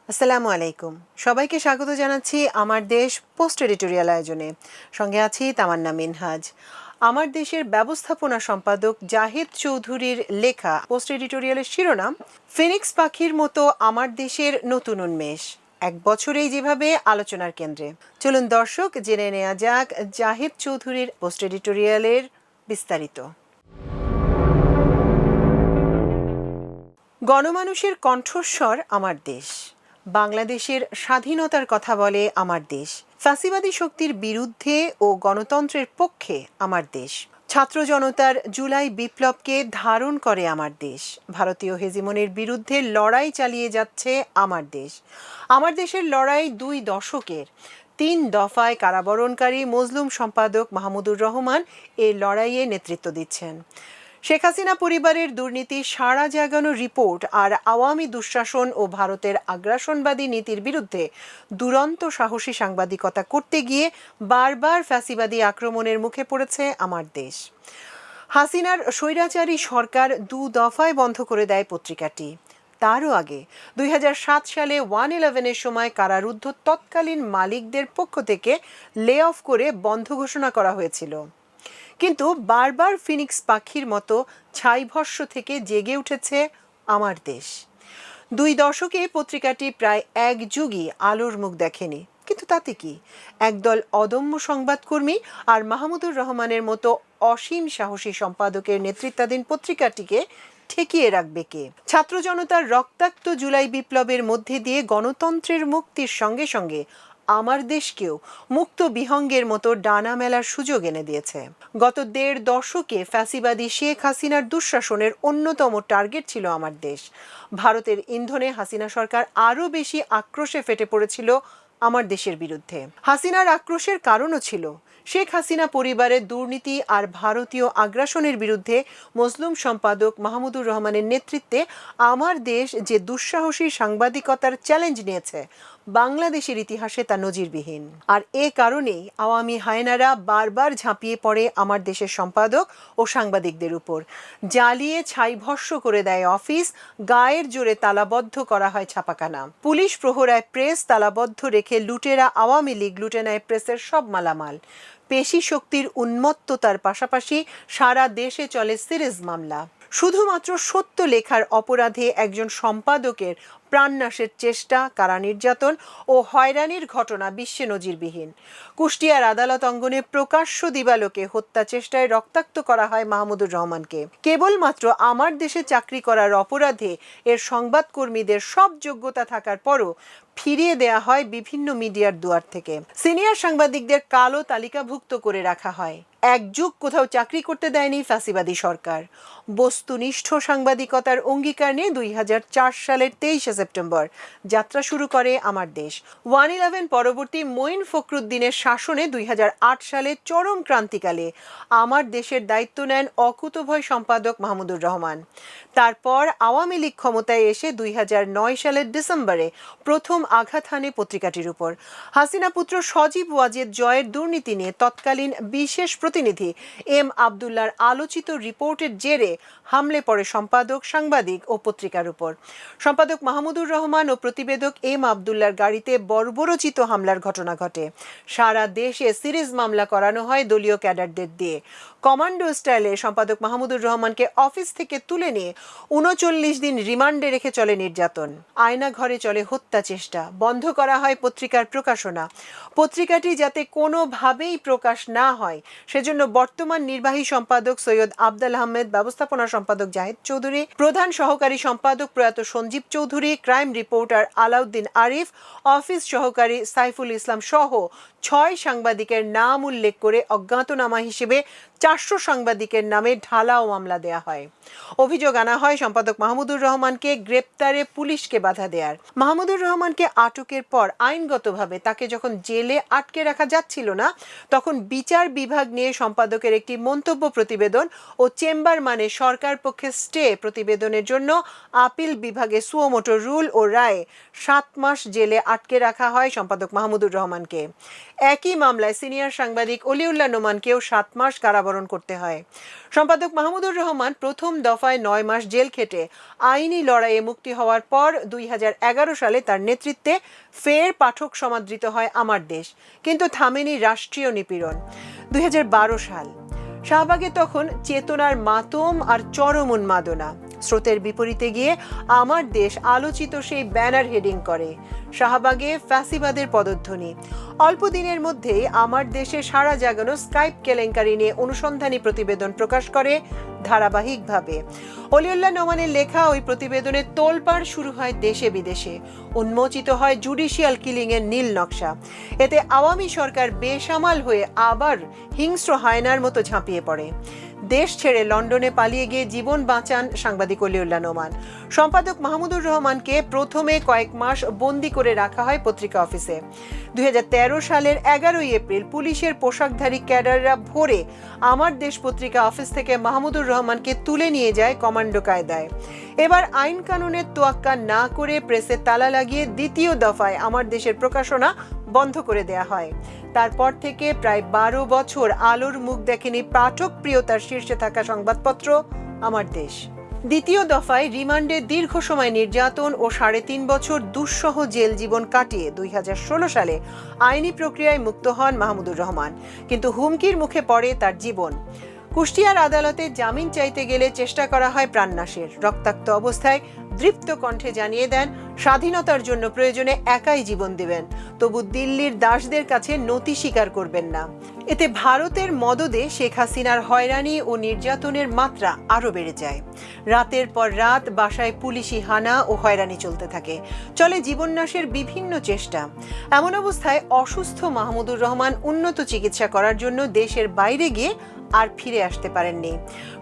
আসসালামু আলাইকুম। সবাইকে স্বাগত জানাচ্ছি আমার দেশ পোস্ট এডিটোরিয়াল আয়োজনে। সঙ্গে আছি তামান্না মিনহাজ। আমার দেশের ব্যবস্থাপনা সম্পাদক জাহিদ চৌধুরীর লেখা পোস্ট এডিটোরিয়ালের শিরোনাম ফিনিক্স পাখির মতো আমার দেশের নতুন উন্মেষ, এক বছরেই যেভাবে আলোচনার কেন্দ্রে। চলুন দর্শক জেনে নেওয়া যাক জাহিদ চৌধুরীর পোস্ট এডিটোরিয়ালের বিস্তারিত। গণমানুষের কণ্ঠস্বর আমার দেশ, বাংলাদেশের স্বাধীনতার কথা বলে আমার দেশ, ফ্যাসিবাদী শক্তির বিরুদ্ধে ও গণতন্ত্রের পক্ষে আমার দেশ, ছাত্র জনতার জুলাই বিপ্লবকে ধারণ করে আমার দেশ, ভারতীয় হেজিমনির বিরুদ্ধে লড়াই চালিয়ে যাচ্ছে আমার দেশ। আমার দেশের লড়াই 2 দশকের। 3 দফায় কারাবরণকারী মজলুম সম্পাদক মাহমুদুর রহমান এই লড়াইয়ে নেতৃত্ব দিচ্ছেন। শেখ হাসিনা পরিবারের দুর্নীতি, সাড়া জাগানো রিপোর্ট আর আওয়ামী দুঃশাসন ও ভারতের আগ্রাসনবাদী নীতির বিরুদ্ধে দুরন্ত সাহসী সাংবাদিকতা করতে গিয়ে বারবার ফ্যাসিবাদী আক্রমণের মুখে পড়েছে আমার দেশ। হাসিনার স্বৈরাচারী সরকার 2 দফায় বন্ধ করে দেয় পত্রিকাটি। তারও আগে 2007 সালে 111-এর সময় কারারুদ্ধ তৎকালীন মালিকদের পক্ষ থেকে লে অফ করে বন্ধ ঘোষণা করা হয়েছিল। কিন্তু বারবার ফিনিক্স পাখির মতো ছাইভস্ম থেকে জেগে উঠেছে আমার দেশ। 2 দশকে পত্রিকাটি প্রায় 1 যুগই আলোর মুখ দেখেনি, কিন্তু তাতে কি? একদল অদম্য সংবাদকর্মী আর মাহমুদুর রহমানের মতো অসীম সাহসী সম্পাদকের নেতৃত্বাধীন পত্রিকাটিকে ঠেকিয়ে রাখবে কে? ছাত্র জনতার রক্তাক্ত জুলাই বিপ্লবের মধ্যে দিয়ে গণতন্ত্রের মুক্তির সঙ্গে সঙ্গে আমার দেশকেও মুক্ত বিহঙ্গের মতো ডানা মেলার সুযোগ এনে দিয়েছে। গত 1.5 দশকে ফ্যাসিবাদী শেখ হাসিনার দুঃশাসনের অন্যতম টার্গেট ছিল আমার দেশ। ভারতের ইন্ধনে হাসিনা সরকার আরও বেশি আক্রোশে ফেটে পড়েছিল আমার দেশের বিরুদ্ধে। হাসিনার আক্রোশের কারণও ছিল শেখ হাসিনা পরিবারের দুর্নীতি আর ভারতীয় আগ্রাসনের বিরুদ্ধে মজলুম সম্পাদক মাহমুদুর রহমানের নেতৃত্বে আমার দেশ যে দুঃসাহসী সাংবাদিকতার চ্যালেঞ্জ নিয়েছে, বাংলাদেশের ইতিহাসে তা নজিরবিহীন। আর এ কারণেই আওয়ামী হায়নারা বারবার ঝাঁপিয়ে পড়ে আমার দেশের সম্পাদক ও সাংবাদিকদের উপর। জ্বালিয়ে ছাইভস্ম করে দেয় অফিস, গায়ের জোরে তালাবদ্ধ করা হয় ছাপাখানা, পুলিশ প্রহরায় প্রেস তালাবদ্ধ রেখে লুটেরা আওয়ামী লীগ লুটে নেয় প্রেসের সব মালামাল। পেশি শক্তির উন্মত্ততার পাশাপাশি সারা দেশে চলে সিরিজ মামলা। শুধুমাত্র সত্য লেখার অপরাধে একজন সম্পাদকের প্রাণনাশের চেষ্টা, কারা নির্যাতন ও হয়রানির ঘটনা বিশ্বে নজিরবিহীন। কুষ্টিয়ার আদালত অঙ্গনে প্রকাশ্য দিবালোকে হত্যা চেষ্টায় রক্তাক্ত করা হয় মাহমুদুর রহমানকে। কেবলমাত্র আমার দেশে চাকরি করার অপরাধে এর সংবাদকর্মীদের সব যোগ্যতা থাকার পরও ফিরিয়ে দেয়া হয় বিভিন্ন মিডিয়ার দুয়ার থেকে। সিনিয়র সাংবাদিকদের কালো তালিকাভুক্ত করে রাখা হয়। 1 যুগ কোথাও চাকরি করতে দেয়নি ফ্যাসিবাদী সরকার। বস্তুনিষ্ঠ সাংবাদিকতার অঙ্গীকার নিয়ে 2004 সালের 23শে সেপ্টেম্বর যাত্রা শুরু করে আমার দেশ। 111 পরবর্তী মঈন ফখরুদ্দিনের শাসনে 2008 সালে চরম ক্রান্তিকালে আমার দেশের দায়িত্ব নেন অকুতোভয় সম্পাদক মাহমুদুর রহমান। তারপর আওয়ামী লীগ ক্ষমতায় এসে 2009 সালের ডিসেম্বরে প্রথম আঘাত হানে পত্রিকাটির উপর। হাসিনা পুত্র সজীব ওয়াজেদ জয়ের দুর্নীতি নিয়ে তৎকালীন বিশেষ প্রতিনিধি এম আবদুল্লাহর আলোচিত রিপোর্টের জেরে হামলে পড়ে সম্পাদক, সাংবাদিক ও পত্রিকার উপর। সম্পাদক মাহমুদুর রহমান ও প্রতিবেদক এম আবদুল্লাহর গাড়িতে বর্বরোচিত হামলার ঘটনা ঘটে। সারা দেশে সিরিজ মামলা করানো হয় দলীয় ক্যাডারদের দিয়ে। কমান্ডো স্টাইলে সম্পাদক মাহমুদুর রহমানকে অফিস থেকে তুলে নিয়ে 39 দিন রিমান্ডে রেখে চলে নির্যাতন। আয়না ঘরে চলে হত্যা চেষ্টা। বন্ধ করা হয় পত্রিকার প্রকাশনা। পত্রিকাটি যাতে কোনোভাবেই প্রকাশ না হয় সেজন্য বর্তমান নির্বাহী সম্পাদক সৈয়দ আফজাল আহমেদ, ব্যবস্থাপনা সম্পাদক জাহিদ চৌধুরী, প্রধান সহকারী সম্পাদক প্রয়াত Sanjib Chowdhury, crime reporter Alauddin Arif, office সহকারী সাইফুল ইসলাম সহ 6 সাংবাদিকের নাম উল্লেখ করে অজ্ঞাতনামা হিসেবে 400 সাংবাদিকের নামে ঢালাও মামলা দেয়া হয়। অভিযোগ আনা হয় সম্পাদক মাহমুদুর রহমানকে গ্রেপ্তারে পুলিশকে বাধা দেওয়ার। মাহমুদুর রহমানকে আটকের পর আইনগতভাবে তাকে যখন জেলে আটকে রাখা যাচ্ছিল না, তখন বিচার বিভাগ নিয়ে সম্পাদকের একটি মন্তব্য প্রতিবেদন ও চেম্বার মানে সরকার পক্ষে স্টে প্রতিবেদনের জন্য আপিল বিভাগে সুও মোটো রুল ও রায়ে 7 মাস জেলে আটকে রাখা হয় সম্পাদক মাহমুদুর রহমানকে। একই মামলায় সিনিয়র সাংবাদিক অলিউল্লাহ নোমানকেও 7 মাস কারাবরণ বরণ করতে হয়। সম্পাদক মাহমুদুর রহমান প্রথম দফায় 9 মাস জেল খেটে আইনি লড়াইয়ে মুক্তি হওয়ার পর 2011 সালে তার নেতৃত্বে ফের পাঠক সমাদৃত হয় আমার দেশ, কিন্তু থামেনি রাষ্ট্রীয় নিপীড়ন। 2012 সাল, শাহবাগে তখন চেতনার মাতম আর চরম উন্মাদনা। স্রোতের বিপরীতে গিয়ে আমার দেশ আলোচিত সেই ব্যানার হেডিং করে, শাহবাগে ফ্যাসিবাদের পদধ্বনি। অল্প দিনের মধ্যেই আমার দেশে সারা জাগানো স্কাইপ কেলেঙ্কারি নিয়ে অনুসন্ধানী প্রতিবেদন প্রকাশ করে ধারাবাহিকভাবে। অলিউল্লাহ নোমানের লেখা ওই প্রতিবেদনে তোলপাড় শুরু হয় দেশে বিদেশে। উন্মোচিত হয় জুডিশিয়াল কিলিং এর নীল নকশা। এতে আওয়ামী সরকার বেসামাল হয়ে আবার হিংস্র হায়নার মতো ঝাঁপিয়ে পড়ে। দেশ ছেড়ে লন্ডনে পালিয়ে গিয়ে জীবন বাঁচান সাংবাদিক অলিউল্লাহ নোমান। সম্পাদক মাহমুদুর রহমানকে প্রথমে কয়েক মাস বন্দি করে রাখা হয় পত্রিকা অফিসে। 2013 সালের 11 এপ্রিল পুলিশের পোশাকধারী ক্যাডাররা ভোরে আমার দেশ পত্রিকা অফিস থেকে মাহমুদুর রহমানকে তুলে নিয়ে যায় কমান্ডো কায়দায়। এবার আইন কানুনের তোয়াক্কা না করে প্রেসে তালা লাগিয়ে দ্বিতীয় দফায় আমার দেশের প্রকাশনা বন্ধ করে দেয়া হয়। তারপর থেকে প্রায় 12 বছর আলোর মুখ দেখেনি পাঠক প্রিয়তার শীর্ষে থাকা সংবাদপত্র আমার দেশ। দ্বিতীয় দফায় রিমান্ডে দীর্ঘ সময় নির্যাতন ও 3.5 বছর দুঃসহ জেল জীবন কাটিয়ে 2016 সালে আইনি প্রক্রিয়ায় মুক্ত হন মাহমুদুর রহমান, কিন্তু হুমকির মুখে পড়ে তার জীবন। কুষ্টিয়ার আদালতে জামিন চাইতে গেলে চেষ্টা করা হয় প্রাণনাশের। রক্তাক্ত অবস্থায় দৃপ্ত কণ্ঠে জানিয়ে দেন স্বাধীনতার জন্য প্রয়োজনে একাই জীবন দেবেন, তবু দিল্লির দাসদের কাছে নতি স্বীকার করবেন না। এতে ভারতের মদদে শেখ হাসিনার হয়রানি ও নির্যাতনের মাত্রা আরও বেড়ে যায়। রাতের পর রাত বাসায় পুলিশি হানা ও হয়রানি চলতে থাকে। চলে জীবননাশের বিভিন্ন চেষ্টা। এমন অবস্থায় অসুস্থ মাহমুদুর রহমান উন্নত চিকিৎসা করার জন্য দেশের বাইরে গিয়ে আর ফিরে আসতে পারেননি।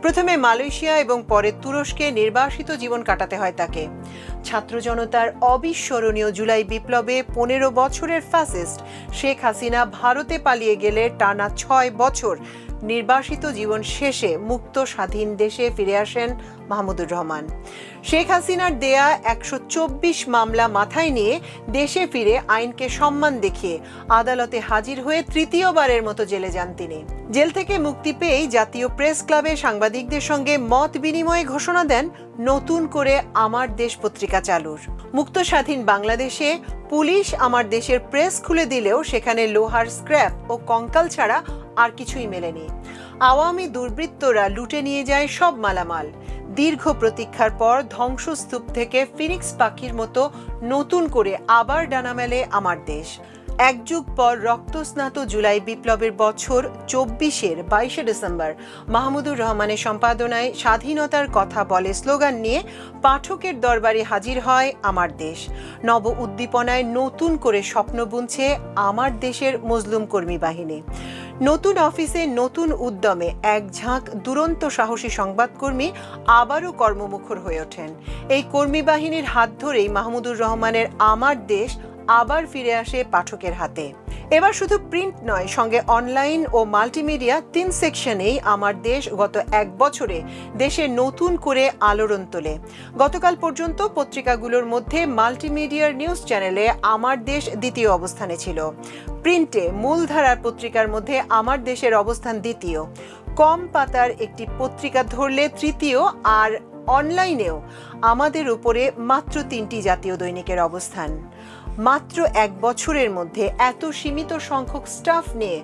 প্রথমে মালয়েশিয়া এবং পরে তুরস্কে নির্বাসিত জীবন কাটাতে হয় তাকে। ছাত্র জনতার অবিস্মরণীয় জুলাই বিপ্লবে 15 বছরের ফ্যাসিস্ট শেখ হাসিনা ভারতে পালিয়ে গেলে টানা 6 বছর নির্বাসিত জীবন শেষে মুক্ত স্বাধীন দেশে ফিরে আসেন মাহমুদুর রহমান। শেখ হাসিনার দেয়া 124 মামলা মাথায় নিয়ে দেশে ফিরে আইনকে সম্মান দেখিয়ে আদালতে হাজির হয়ে তৃতীয়বারের মতো জেলে যান তিনি। জেল থেকে মুক্তি পেয়েই জাতীয় প্রেস ক্লাবে সাংবাদিকদের সঙ্গে মত বিনিময়ে ঘোষণা দেন নতুন করে আমার দেশ পত্রিকা চালুর। মুক্ত স্বাধীন বাংলাদেশে পুলিশ আমার দেশের প্রেস খুলে দিলেও সেখানে লোহার স্ক্র্যাপ ও কঙ্কাল ছাড়া আর কিছুই মেলেনি। আওয়ামী দুর্বৃত্তরা লুটে নিয়ে যায় সব মালামাল। দীর্ঘ প্রতীক্ষার পর ধ্বংসস্তূপ থেকে ফিনিক্স পাখির মতো নতুন করে আবার ডানা মেলে আমার দেশ। এক যুগ পর রক্তস্নাত জুলাই বিপ্লবের বছর 24-এর 22 ডিসেম্বর মাহমুদুর রহমানের সম্পাদনায় স্বাধীনতার কথা বলে স্লোগান নিয়ে পাঠকের দরবারে হাজির হয় আমার দেশ। নব উদ্দীপনায় নতুন করে স্বপ্ন বুনছে আমার দেশের মজলুম কর্মী বাহিনী। নতুন অফিসে নতুন উদ্যমে এক ঝাঁক দুরন্ত সাহসী সংবাদকর্মী আবারও কর্মমুখর হয়ে ওঠেন। এই কর্মী বাহিনীর হাত ধরেই মাহমুদুর রহমানের আমার দেশ আবার ফিরে আসে পাঠকের হাতে। এবার শুধু প্রিন্ট নয়, সঙ্গে অনলাইন ও মাল্টিমিডিয়া 3 সেকশনেই আমার দেশ গত 1 বছরে দেশে নতুন করে আলোড়ন তোলে। গতকাল পর্যন্ত পত্রিকাগুলোর মধ্যে মাল্টিমিডিয়ার নিউজ চ্যানেলে আমার দেশ দ্বিতীয় অবস্থানে ছিল। প্রিন্টে মূলধারার পত্রিকার মধ্যে আমার দেশের অবস্থান দ্বিতীয়। কম পাতার একটি পত্রিকা ধরলে তৃতীয়, আর অনলাইনেও আমাদের উপরে মাত্র 3টি জাতীয় দৈনিকের অবস্থান। মাত্র 1 বছরের মধ্যে এত সীমিত সংখ্যক স্টাফ নিয়ে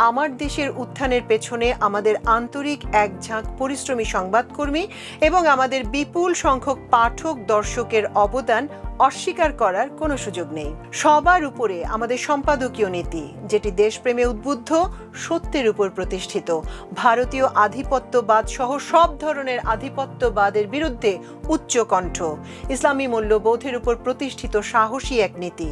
আমার দেশের উত্থানের পেছনে আমাদের আন্তরিক এক ঝাঁক পরিশ্রমী সংবাদকর্মী এবং আমাদের বিপুল সংখ্যক পাঠক দর্শকের অবদান অস্বীকার করার কোনো সুযোগ নেই। সবার উপরে আমাদের সম্পাদকীয় নীতি, যেটি দেশপ্রেমে উদ্বুদ্ধ, সত্যের উপর প্রতিষ্ঠিত, ভারতীয় আধিপত্যবাদ সহ সব ধরনের আধিপত্যবাদের বিরুদ্ধে উচ্চ কণ্ঠ, ইসলামী মূল্যবোধের উপর প্রতিষ্ঠিত সাহসী এক নীতি।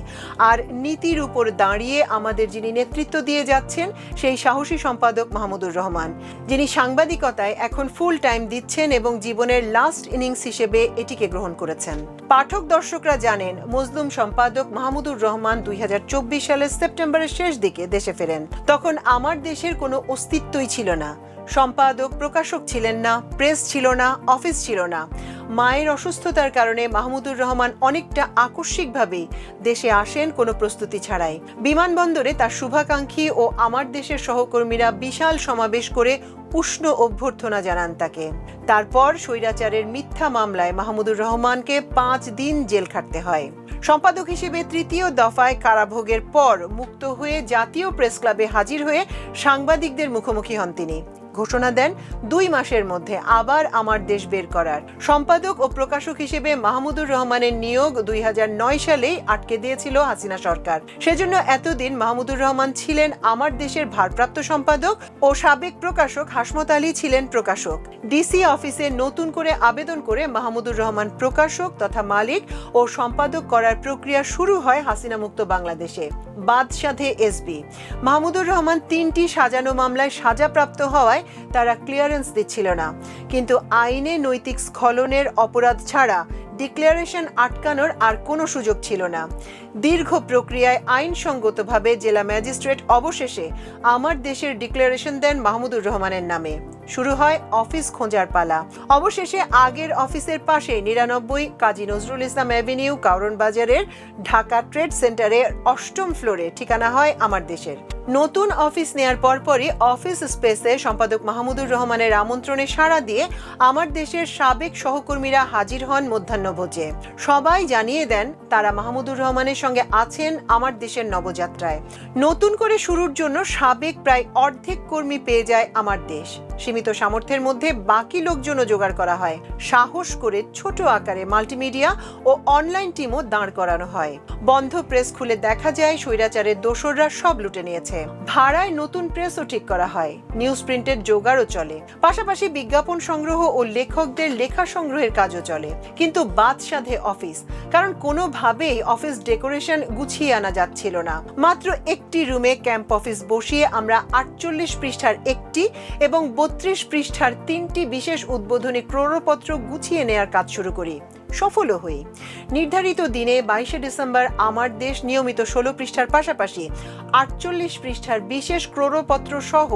আর নীতির উপর দাঁড়িয়ে আমাদের যিনি নেতৃত্ব দিয়ে যাচ্ছেন সেই সাহসী সম্পাদক মাহমুদুর রহমান, যিনি সাংবাদিকতায় এখন ফুল টাইম দিচ্ছেন এবং জীবনের লাস্ট ইনিংস হিসেবে এটিকে গ্রহণ করেছেন। পাঠক দর্শকরা জানেন, মজলুম সম্পাদক মাহমুদুর রহমান 2024 সালের সেপ্টেম্বরের শেষ দিকে দেশে ফেরেন। তখন আমার দেশের কোনো অস্তিত্বই ছিল না। সম্পাদক প্রকাশক ছিলেন না, প্রেস ছিল না, অফিস ছিল না। মায়ের অসুস্থতার কারণে মাহমুদুর রহমান অনেকটা আকস্মিকভাবেই দেশে আসেন কোনো প্রস্তুতি ছাড়াই। বিমানবন্দরে তার শুভাকাঙ্ক্ষী ও আমার দেশের সহকর্মীরা বিশাল সমাবেশ করে উষ্ণ অভ্যর্থনা জানান তাকে। তারপর স্বৈরাচারের মিথ্যা মামলায় মাহমুদুর রহমানকে 5 দিন জেল খাটতে হয়। সম্পাদক হিসেবে তৃতীয় দফায় কারাভোগের পর মুক্ত হয়ে জাতীয় প্রেস ক্লাবে হাজির হয়ে সাংবাদিকদের মুখোমুখি হন তিনি। ঘোষণা দেন 2 মাসের মধ্যে আবার আমার দেশ বের করার। সম্পাদক ও প্রকাশক হিসেবে মাহমুদুর রহমানের নিয়োগ 2009 সালেই আটকে দিয়েছিল হাসিনা সরকার। সেজন্য এতদিন মাহমুদুর রহমান ছিলেন আমার দেশের ভারপ্রাপ্ত সম্পাদক ও সাবেক প্রকাশক হাসমত আলী ছিলেন প্রকাশক। ডিসি অফিসে নতুন করে আবেদন করে মাহমুদুর রহমান প্রকাশক তথা মালিক ও সম্পাদক করার প্রক্রিয়া শুরু হয় হাসিনা মুক্ত বাংলাদেশে। বাদ সাধে এসবি। মাহমুদুর রহমান 3টি সাজানো মামলায় সাজাপ্রাপ্ত হওয়ায় তারা ক্লিয়ারেন্স দিচ্ছিল না, কিন্তু আইনে নৈতিক স্খলনের অপরাধ ছাড়া ডিক্লারেশন আটকানোর আর কোনো সুযোগ ছিল না। দীর্ঘ প্রক্রিয়ায় আইনসঙ্গতভাবে জেলা ম্যাজিস্ট্রেট অবশেষে আমার দেশের ডিক্লারেশন দেন মাহমুদুর রহমানের নামে। শুরু হয় অফিস খোঁজার পালা। অবশেষে আগের অফিসের পাশে 99 কাজী নজরুল ইসলাম অ্যাভিনিউ কারওয়ান বাজারের ঢাকা ট্রেড সেন্টারে 8ম ফ্লোরে ঠিকানা হয় আমার দেশের। নতুন অফিস নেয়ার পরপরই অফিস স্পেসে সম্পাদক মাহমুদুর রহমানের আমন্ত্রণে সাড়া দিয়ে আমার দেশের সাবেক সহকর্মীরা হাজির হন মধ্যাহ্নভোজে। সবাই জানিয়ে দেন তারা মাহমুদুর রহমানের সঙ্গে আছেন আমার দেশের নবযাত্রায়। নতুন করে শুরুর জন্য সাবেক প্রায় অর্ধেক কর্মী পেয়ে যায় আমার দেশ। সীমিত সামর্থ্যের মধ্যে বাকি লোকজনও জোগাড় করা হয়। সাহস করে ছোট আকারে মাল্টিমিডিয়া ও অনলাইন টিমও দাঁড় করানো হয়। বন্ধ প্রেস খুলে দেখা যায় স্বৈরাচারের দোসররা সব লুটে নিয়েছে। ভাড়ায় নতুন প্রেসও ঠিক করা হয়। নিউজ প্রিন্টের জোগাড়ও চলে। পাশাপাশি বিজ্ঞাপন সংগ্রহ ও লেখকদের লেখা সংগ্রহের কাজও চলে। কিন্তু বাদ সাধে অফিস, কারণ কোনোভাবেই অফিস ডেকোরেশন গুছিয়ে আনা যাচ্ছিল না। মাত্র একটি রুমে ক্যাম্প অফিস বসিয়ে আমরা 48 পৃষ্ঠার একটি এবং 32 পৃষ্ঠার 3টি বিশেষ উদ্বোধনী ক্রোড়পত্র গুছিয়ে নেয়ার কাজ শুরু করি। সফলও হই। নির্ধারিত দিনে 22 ডিসেম্বর আমার দেশ নিয়মিত 16 পৃষ্ঠার পাশাপাশি 48 পৃষ্ঠার বিশেষ ক্রোড়পত্র সহ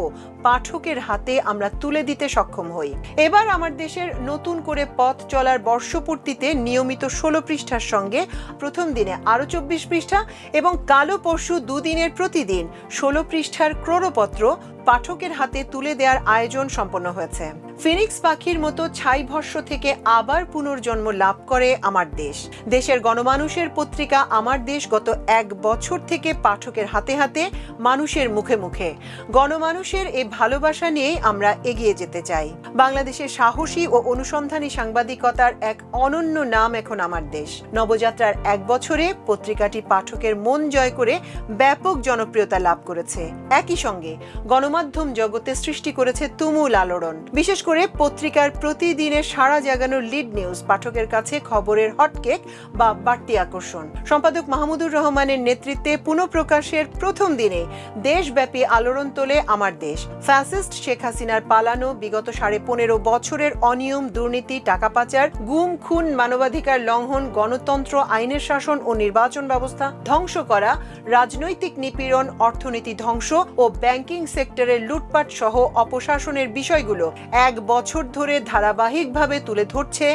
পাঠকের হাতে আমরা তুলে দিতে সক্ষম হই। এবার আমার দেশের নতুন করে পথ চলার বর্ষপূর্তিতে নিয়মিত 16 পৃষ্ঠার সঙ্গে প্রথম দিনে আরো 24 পৃষ্ঠা এবং কালো পরশু 2 দিনের প্রতিদিন 16 পৃষ্ঠার ক্রোড়পত্র পাঠকের হাতে তুলে দেওয়ার আয়োজন সম্পন্ন হয়েছে। ফিনিক্স পাখির মতো ছাই ভস্ম থেকে আবার পুনর্জন্ম লাভ করে আমার দেশ। দেশের গণমানুষের পত্রিকা আমার দেশ গত 1 বছর থেকে পাঠকের হাতে হাতে, মানুষের মুখে মুখে। গণমানুষের এই ভালোবাসা নিয়েই আমরা এগিয়ে যেতে চাই। বাংলাদেশের সাহসী ও অনুসন্ধানী সাংবাদিকতার এক অনন্য নাম এখন আমার দেশ। নবযাত্রার 1 বছরে পত্রিকাটি পাঠকের মন জয় করে ব্যাপক জনপ্রিয়তা লাভ করেছে। একই সঙ্গে গণমাধ্যম জগতে সৃষ্টি করেছে তুমুল আলোড়ন। বিশেষ করে পত্রিকার প্রতিদিনের সাড়া জাগানো লিড নিউজ পাঠকের কাছে খবরের হটকেক বা বাড়তি আকর্ষণ। সম্পাদক মাহমুদুর রহমানের নেতৃত্বে পুনঃপ্রকাশের প্রথম দিনে দেশব্যাপী আলোড়ন তোলে আমার দেশ। ফ্যাসিস্ট শেখ হাসিনার পালানো বিগত 15.5 বছরের অনিয়ম, দুর্নীতি, টাকা পাচার, গুম খুন, মানবাধিকার লঙ্ঘন, গণতন্ত্র, আইনের শাসন ও নির্বাচন ব্যবস্থা ধ্বংস করা, রাজনৈতিক নিপীড়ন, অর্থনীতি ধ্বংস ও ব্যাংকিং সেক্টরের লুটপাট সহ অপশাসনের বিষয়গুলো 1 বছর ধরে ধারাবাহিকভাবে তুলে ধরছে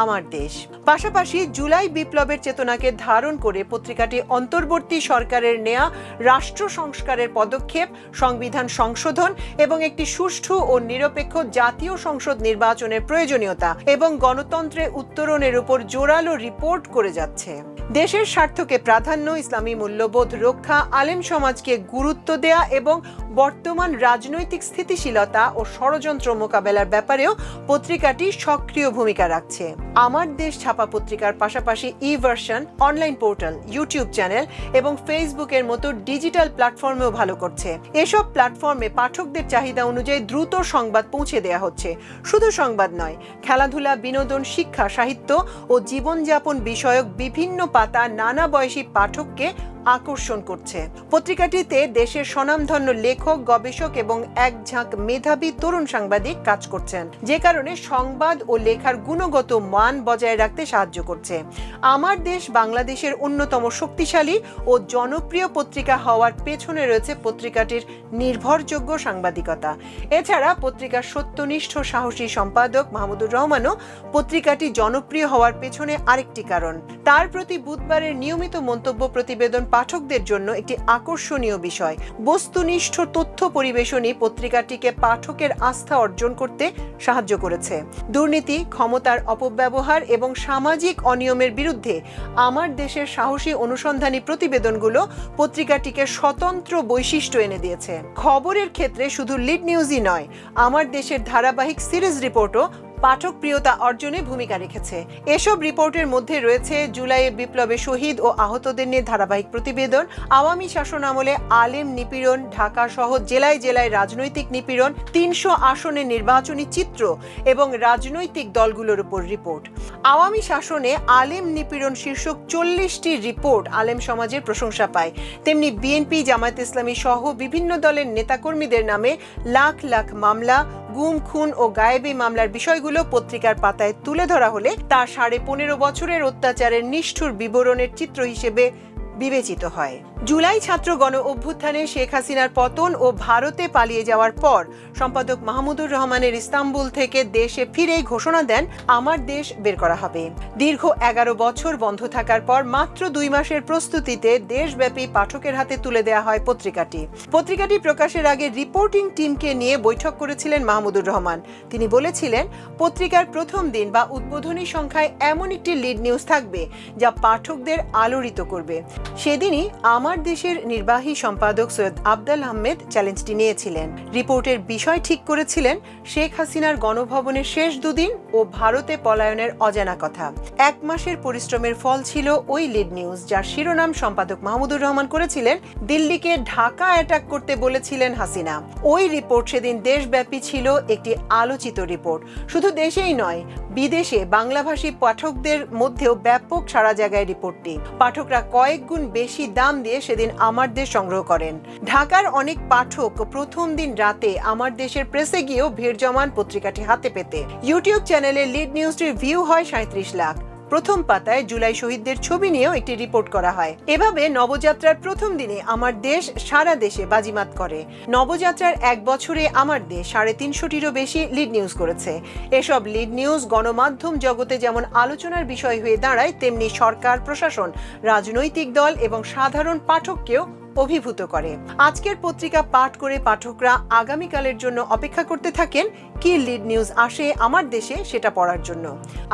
আমার দেশ। পাশাপাশি জুলাই বিপ্লবের চেতনাকে ধারণ করে পত্রিকাটি অন্তর্বর্তী সরকারের নেয়া রাষ্ট্র সংস্কারের পদক্ষেপ, সংবিধান সংশোধন এবং একটি সুষ্ঠু ও নিরপেক্ষ জাতীয় সংসদ নির্বাচনের প্রয়োজনীয়তা এবং গণতন্ত্রে উত্তরণের উপর জোরালো রিপোর্ট করে যাচ্ছে। দেশের স্বার্থকে প্রাধান্য, ইসলামী মূল্যবোধ রক্ষা, আলেম সমাজকে গুরুত্ব দেয়া এবং বর্তমান রাজনৈতিক স্থিতিশীলতা ও ষড়যন্ত্র মোকাবেলার ব্যাপারেও পত্রিকাটি সক্রিয় ভূমিকা রাখছে। আমার দেশ ছাপা পত্রিকার পাশাপাশি ই-ভার্সন, অনলাইন পোর্টাল, ইউটিউব চ্যানেল এবং ফেসবুকের মতো ডিজিটাল প্ল্যাটফর্মেও ভালো করছে। এসব প্ল্যাটফর্মে পাঠকদের চাহিদা অনুযায়ী দ্রুত সংবাদ পৌঁছে দেয়া হচ্ছে। শুধু সংবাদ নয়, খেলাধুলা, বিনোদন, শিক্ষা, সাহিত্য ও জীবনযাপন বিষয়ক বিভিন্ন পাতা নানা বয়সী পাঠককে আকর্ষণ করছে। পত্রিকাটিতে দেশের স্বনামধন্য লেখক, গবেষক এবং এক ঝাঁক মেধাবী তরুণ সাংবাদিক কাজ করছেন, যে কারণে সংবাদ ও লেখার গুণগত মান বজায় রাখতে সাহায্য করছে। আমার দেশ বাংলাদেশের অন্যতম শক্তিশালী ও জনপ্রিয় পত্রিকা হওয়ার পেছনে রয়েছে পত্রিকাটির নির্ভরযোগ্য সাংবাদিকতা। এছাড়া পত্রিকার সত্যনিষ্ঠ সাহসী সম্পাদক মাহমুদুর রহমানও পত্রিকাটি জনপ্রিয় হওয়ার পেছনে আরেকটি কারণ। তার প্রতি বুধবারের নিয়মিত মন্তব্য প্রতিবেদন পাঠকদের জন্য একটি আকর্ষণীয় বিষয়। বস্তুনিষ্ঠ তথ্য পরিবেশনই পত্রিকাটিকে পাঠকের আস্থা অর্জন করতে সাহায্য করেছে। দুর্নীতি, ক্ষমতার অপব্যবহার এবং সামাজিক অনিয়মের বিরুদ্ধে আমার দেশের সাহসী অনুসন্ধানী প্রতিবেদনগুলো পত্রিকাটিকে স্বতন্ত্র বৈশিষ্ট্য এনে দিয়েছে। খবরের ক্ষেত্রে শুধু লিড নিউজই নয়, আমার দেশের ধারাবাহিক সিরিজ রিপোর্টও পাঠক প্রিয়তা অর্জনে ভূমিকা রেখেছে। এসব রিপোর্টের মধ্যে রয়েছে জুলাইয়ে বিপ্লবে শহীদ ও আহতদের নিয়ে ধারাবাহিক প্রতিবেদন, আওয়ামী শাসন আমলে আলেম নিপীড়ন, ঢাকা সহ জেলায় জেলায় রাজনৈতিক নিপীড়ন, ৩০০ আসনে নির্বাচনী চিত্র এবং রাজনৈতিক দলগুলোর উপর রিপোর্ট। আওয়ামী শাসনে আলেম নিপীড়ন শীর্ষক ৪০টি রিপোর্ট আলেম সমাজের প্রশংসা পায়। তেমনি বিএনপি, জামায়াত ইসলামী সহ বিভিন্ন দলের নেতাকর্মীদের নামে লাখ লাখ মামলা, গুম, খুন ও গায়েবী মামলার বিষয়গুলো পত্রিকার পাতায় তুলে ধরা হলে তা ১৫.৫ বছরের অত্যাচারের নিষ্ঠুর বিবরণের চিত্র হিসেবে বিবেচিত হয়। জুলাই ছাত্র গণ অভ্যুত্থানে শেখ হাসিনার পতন ও ভারতে পালিয়ে যাওয়ার পর সম্পাদক মাহমুদুর রহমানের ইস্তাম্বুল থেকে দেশে ফিরেই ঘোষণা দেন, আমার দেশ বের করা হবে। দীর্ঘ ১১ বছর বন্ধ থাকার পর মাত্র ২ মাসের প্রস্তুতিতে দেশব্যাপী পাঠকের হাতে তুলে দেওয়া হয় পত্রিকাটি। পত্রিকাটি প্রকাশের আগে রিপোর্টিং টিমকে নিয়ে বৈঠক করেছিলেন মাহমুদুর রহমান। তিনি বলেছিলেন, পত্রিকার প্রথম দিন বা উদ্বোধনী সংখ্যায় এমন একটি লিড নিউজ থাকবে যা পাঠকদের আলোড়িত করবে। সেদিনই আমার দেশের নির্বাহী সম্পাদক সৈয়দ আফদাল আহমেদ চ্যালেঞ্জটি নিয়েছিলেন। রিপোর্টের বিষয় ঠিক করেছিলেন শেখ হাসিনার গণভবনের শেষ দুদিন ও ভারতে পলায়নের অজানা কথা। ১ মাসের পরিশ্রমের ফল ছিল ওই লিড নিউজ, যার শিরোনাম সম্পাদক মাহমুদুর রহমান করেছিলেন, দিল্লিকে ঢাকা অ্যাটাক করতে বলেছিলেন হাসিনা। ওই রিপোর্ট সেদিন দেশব্যাপী ছিল একটি আলোচিত রিপোর্ট। শুধু দেশেই নয়, বিদেশে বাংলাভাষী পাঠকদের মধ্যেও ব্যাপক সাড়া জাগায় রিপোর্টটি। পাঠকরা কয়েক গুণ বেশি দাম দিয়ে সেদিন আমার দেশ সংগ্রহ করেন। ঢাকার অনেক পাঠক প্রথম দিন রাতে আমার দেশের প্রেসে গিয়েও ভিড় জমান পত্রিকাটি হাতে পেতে। ইউটিউব চ্যানেলে লিড নিউজটির ভিউ হয় ৩৭ লাখ। প্রথম পাতায় জুলাই শহীদদের ছবি নিয়েও একটি রিপোর্ট করা হয়। এভাবে নবযাত্রার প্রথম দিনে আমার দেশ সারা দেশে বাজিমাত করে। নবযাত্রার ১ বছরে আমার দেশ ৩৫০টিরও বেশি লিড নিউজ করেছে। এসব লিড নিউজ গণমাধ্যম জগতে যেমন আলোচনার বিষয় হয়ে দাঁড়ায়, তেমনি সরকার, প্রশাসন, রাজনৈতিক দল এবং সাধারণ পাঠককেও অভিভূত করে। আজকের পত্রিকা পাঠ করে পাঠকরা আগামীকালের জন্য অপেক্ষা করতে থাকেন কি লিড নিউজ আসে আমার দেশে সেটা পড়ার জন্য।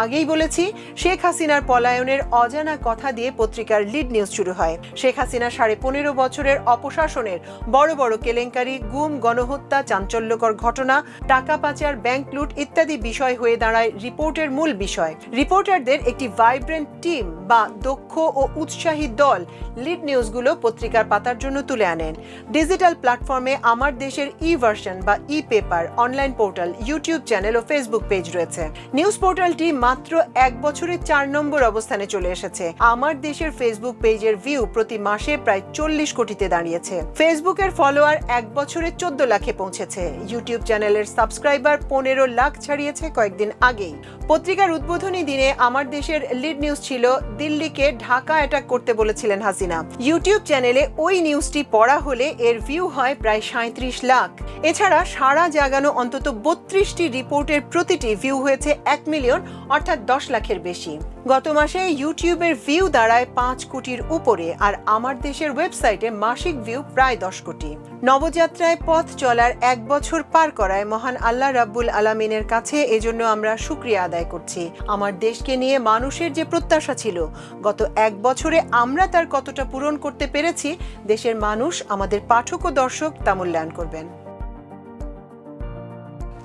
আগেই বলেছি, শেখ হাসিনার পলায়নের অজানা কথা দিয়ে পত্রিকার লিড নিউজ শুরু হয়। শেখ হাসিনা ১৫.৫ বছরের অপশাসনের বড় বড় কেলেঙ্কারি, গুম, গণহত্যা, চাঞ্চল্যকর ঘটনা, টাকা পাচার, ব্যাংক লুট ইত্যাদি বিষয় হয়ে দাঁড়ায় রিপোর্টের মূল বিষয়। রিপোর্টারদের একটি ভাইব্রেন্ট টিম বা দক্ষ ও উৎসাহী দল লিড নিউজগুলো পত্রিকার পাতা জন্য তুলে আনেন। ডিজিটাল প্ল্যাটফর্মে আমার দেশের ভার্সন বা paper, online portal, YouTube channel ও ফেসবুক পেজ রয়েছে। নিউজ পোর্টালটি মাত্র ১ বছরে ৪ নম্বর অবস্থানে চলে এসেছে। আমার দেশের ফেসবুক পেজের ভিউ প্রতি মাসে প্রায় ৪০ কোটিতে দাঁড়িয়েছে। ফেসবুকের ফলোয়ার ১ বছরে ১৪ লাখে পৌঁছেছে। ইউটিউব চ্যানেলের সাবস্ক্রাইবার ১৫ লাখ ছাড়িয়েছে কয়েকদিন আগেই। পত্রিকার উদ্বোধনী দিনে আমার দেশের লিড নিউজ ছিল, দিল্লিকে ঢাকা অ্যাটাক করতে বলেছিলেন হাসিনা। ইউটিউব চ্যানেলে ওই নিউজটি পড়া হলে এর ভিউ হয় প্রায় ৩৭ লাখ। এছাড়া সারা জাগানো অন্তত ৩২টি রিপোর্টের প্রতিটি ভিউ হয়েছে ১ মিলিয়ন, অর্থাৎ ১০ লাখের বেশি। গত মাসে ইউটিউবের ভিউ দাঁড়ায় ৫ কোটির উপরে, আর আমার দেশের ওয়েবসাইটে মাসিক ভিউ প্রায় ১০ কোটি। নবযাত্রায় পথ চলার ১ বছর পার করায় মহান আল্লাহ রাব্বুল আলামিনের কাছে এজন্য আমরা শুকরিয়া আদায় করছি। আমার দেশকে নিয়ে মানুষের যে প্রত্যাশা ছিল, গত ১ বছরে আমরা তার কতটা পূরণ করতে পেরেছি, দেশের মানুষ, আমাদের পাঠক ও দর্শক তা মূল্যায়ন করবেন।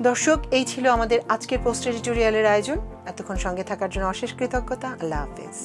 দর্শক, এই ছিল আমাদের আজকের পোস্ট এডিটোরিয়ালের আয়োজন। এতক্ষণ সঙ্গে থাকার জন্য অশেষ কৃতজ্ঞতা। আল্লাহ হাফেজ।